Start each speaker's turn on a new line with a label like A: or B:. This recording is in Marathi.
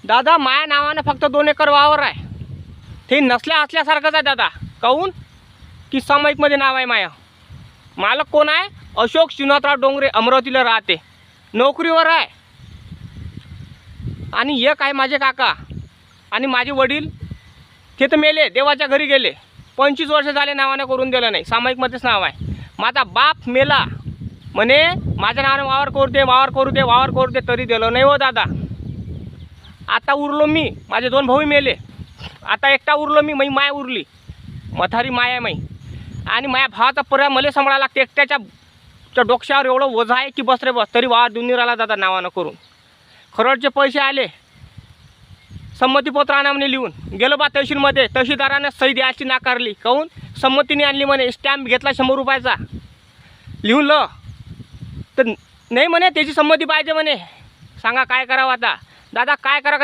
A: दादा माया नावानं फक्त 2 एकर वावर आहे. ते नसल्या असल्यासारखंच आहे दादा. काहून की सामायिकमध्ये नाव आहे माया. मालक कोण आहे? अशोक श्रीनाथराव डोंगरे, अमरावतीला राहते, नोकरीवर आहे. आणि एक आहे माझे काका आणि माझे वडील, ते तर मेले, देवाच्या घरी गेले. 25 वर्ष झाले नावाने करून दिलं नाही, सामायिकमध्येच नाव आहे. माझा बाप मेला म्हणे माझ्या नावाने वावर करू दे, वावर करू दे, वावर करू दे, तरी दिलं नाही हो दादा. आता उरलो मी, माझे 2 भाऊ मेले, आता एकटा उरलो मी, मै माय उरली, मथारी माय आहे मै. आणि माझ्या भावाचा पर्याय मला सांभाळायला लागते. एकट्याच्या डोक्यावर एवढं ओझं आहे की बस रे बस, तरी वावर देऊन राहिला दादा नावानं करून. खरडचे पैसे आले, संमतीपत्र आणा म्हणे लिहून. गेलो बा तहसीलमध्ये, तहसीलदाराने सही द्यायची नाकारली. काहून? संमतीने आणली म्हणे, स्टॅम्प घेतला 100 रुपयाचा, लिहून ल तर नाही म्हणे, त्याची संमती पाहिजे म्हणे. सांगा काय करावं आता दादा, काय करा.